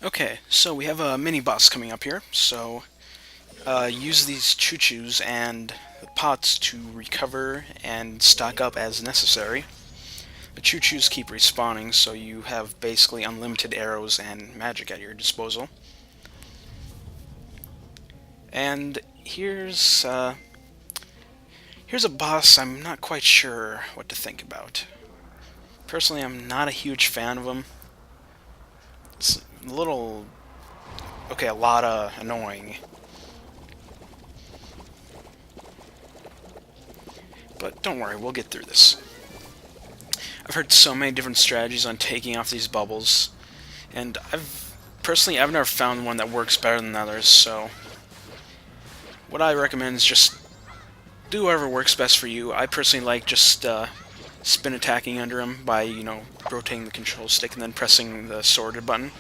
Okay, so we have a mini boss coming up here. So use these choo-choos and the pots to recover and stock up as necessary. The choo-choos keep respawning, so you have basically unlimited arrows and magic at your disposal. And here's a boss I'm not quite sure what to think about. Personally, I'm not a huge fan of him. It's a little, okay, a lot of annoying. But don't worry, we'll get through this. I've heard so many different strategies on taking off these bubbles, and I've never found one that works better than others, so what I recommend is just do whatever works best for you. I personally like just spin attacking under him by, rotating the control stick and then pressing the sword button.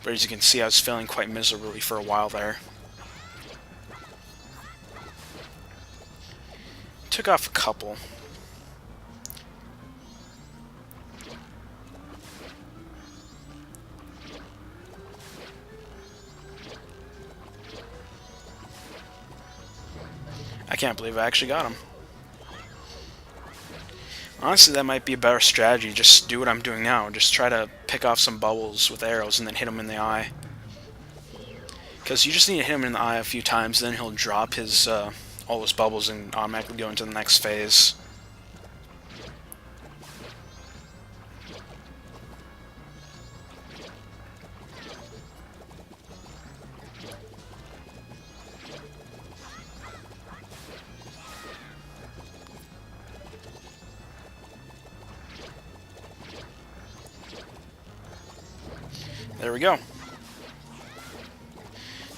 But as you can see, I was failing quite miserably for a while there. Took off a couple. I can't believe I actually got him. Honestly, that might be a better strategy. Just do what I'm doing now. Just try to pick off some bubbles with arrows and then hit him in the eye. Because you just need to hit him in the eye a few times, then he'll drop his all his bubbles and automatically go into the next phase. There we go.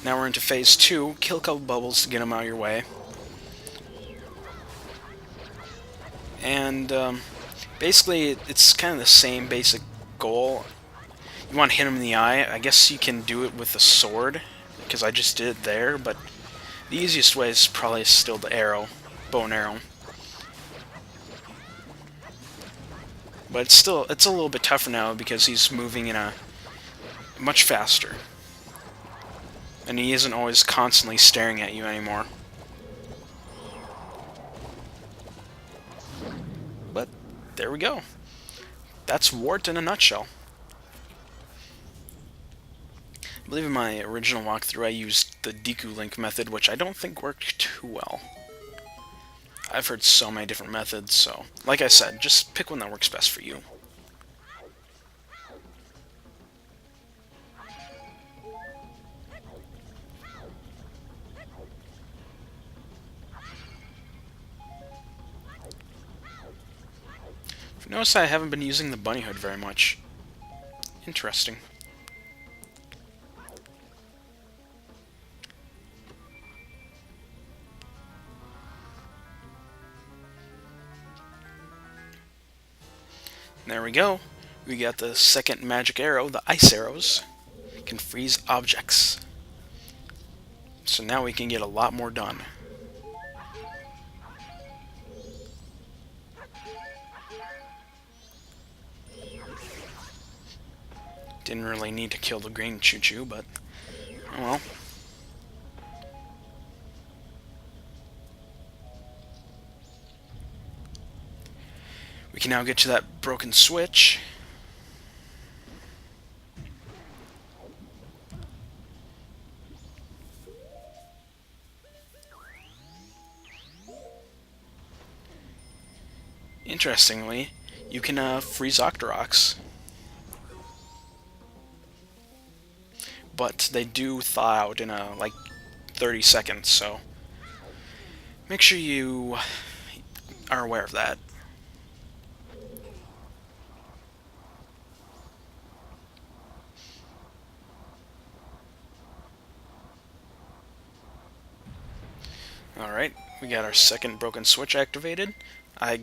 Now we're into phase 2. Kill a couple bubbles to get them out of your way. And basically, it's kind of the same basic goal. You want to hit him in the eye. I guess you can do it with the sword, because I just did it there, but the easiest way is probably still the arrow, bow and arrow. But it's a little bit tougher now because he's moving in a much faster. And he isn't always constantly staring at you anymore. But there we go. That's Wart in a nutshell. I believe in my original walkthrough I used the Deku Link method, which I don't think worked too well. I've heard so many different methods, so like I said, just pick one that works best for you. Notice I haven't been using the bunny hood very much. Interesting. There we go. We got the second magic arrow, the ice arrows. Can freeze objects. So now we can get a lot more done. Didn't really need to kill the green choo-choo, but oh well. We can now get to that broken switch. Interestingly, you can freeze Octoroks. But they do thaw out in like 30 seconds, so make sure you are aware of that. Alright, we got our second broken switch activated. I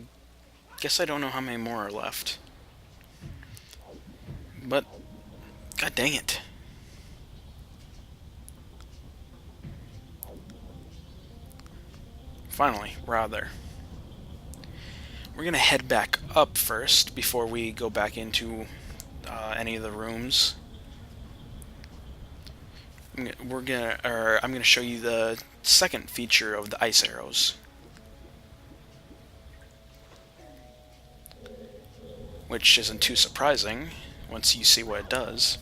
guess I don't know how many more are left. But, god dang it. Finally, we're out there. We're gonna head back up first before we go back into any of the rooms. I'm gonna show you the second feature of the ice arrows, which isn't too surprising once you see what it does.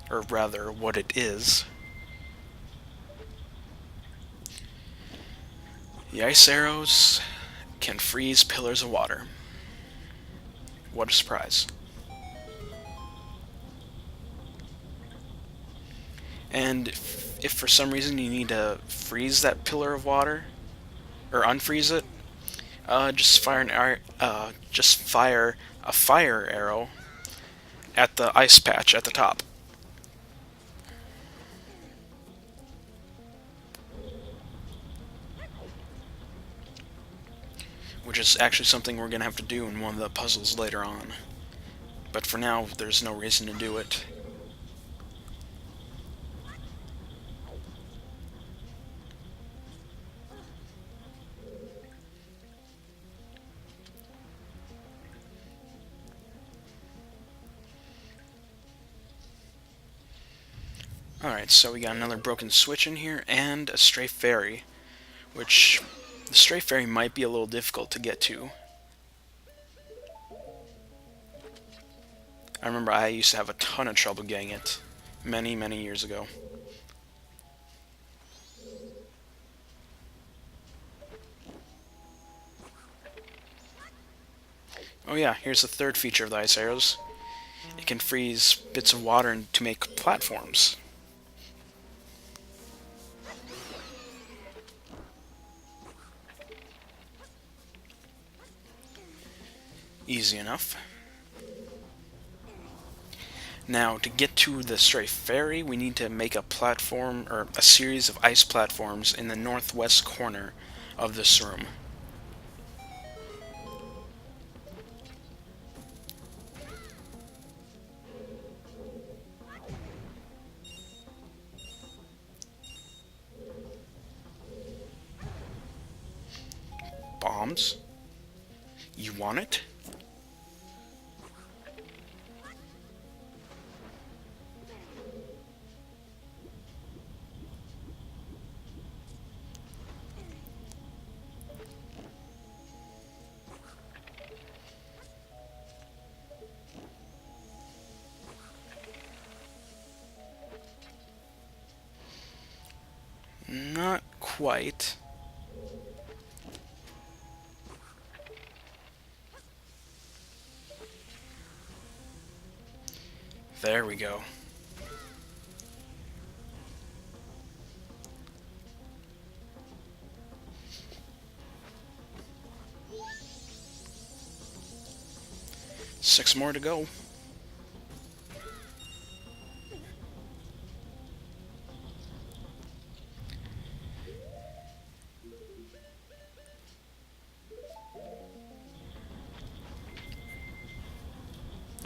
Or rather, what it is. The ice arrows can freeze pillars of water. What a surprise. And if for some reason you need to freeze that pillar of water, or unfreeze it, just fire a fire arrow at the ice patch at the top. Which is actually something we're going to have to do in one of the puzzles later on. But for now, there's no reason to do it. Alright, so we got another broken switch in here, and a stray fairy, which the stray fairy might be a little difficult to get to. I remember I used to have a ton of trouble getting it many, many years ago. Oh yeah, here's the third feature of the ice arrows. It can freeze bits of water to make platforms. Easy enough. Now, to get to the stray fairy, we need to make a platform, or a series of ice platforms in the northwest corner of this room. Bombs? You want it? Not quite. There we go. Six more to go.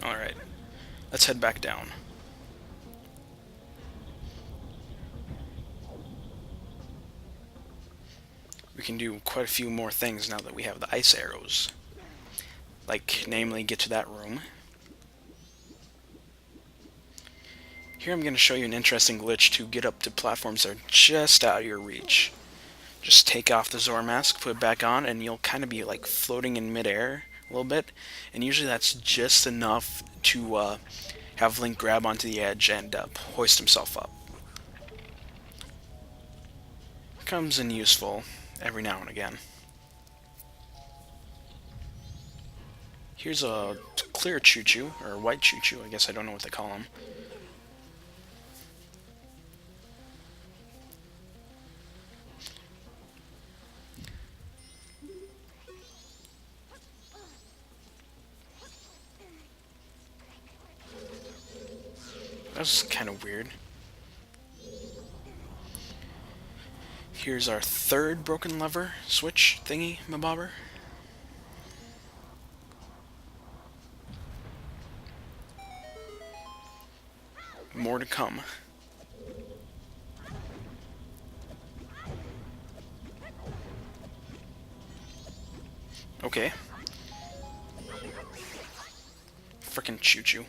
Alright, let's head back down. We can do quite a few more things now that we have the ice arrows. Like, namely, get to that room. Here I'm going to show you an interesting glitch to get up to platforms that are just out of your reach. Just take off the Zora mask, put it back on, and you'll kind of be like floating in midair a little bit. And usually that's just enough to have Link grab onto the edge and hoist himself up. Comes in useful every now and again. Here's a clear choo-choo, or white choo-choo, I guess I don't know what they call them. That was kind of weird. Here's our third broken lever switch thingy, mabobber. More to come. Okay. Frickin' choo-choo.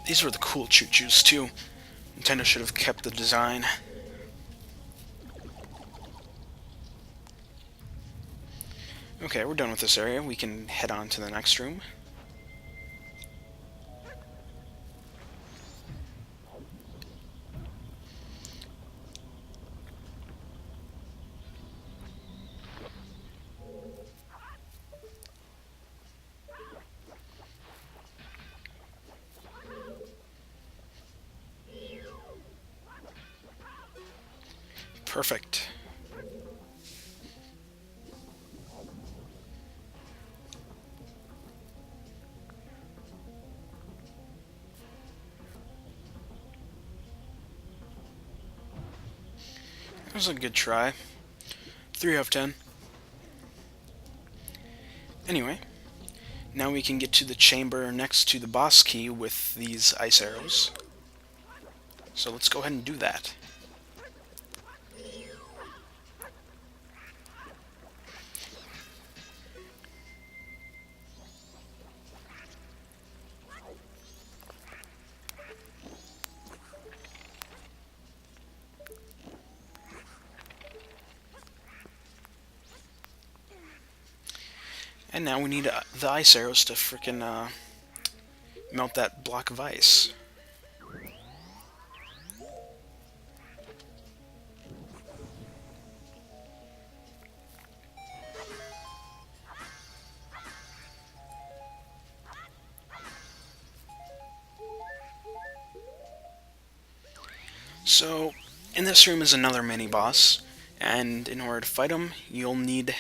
These were the cool choo-choos, too. Nintendo should have kept the design. Okay, we're done with this area. We can head on to the next room. Perfect. That was a good try. 3 out of 10. Anyway, now we can get to the chamber next to the boss key with these ice arrows. So let's go ahead and do that. And now we need the ice arrows to frickin' melt that block of ice. So, in this room is another mini-boss, and in order to fight him, you'll need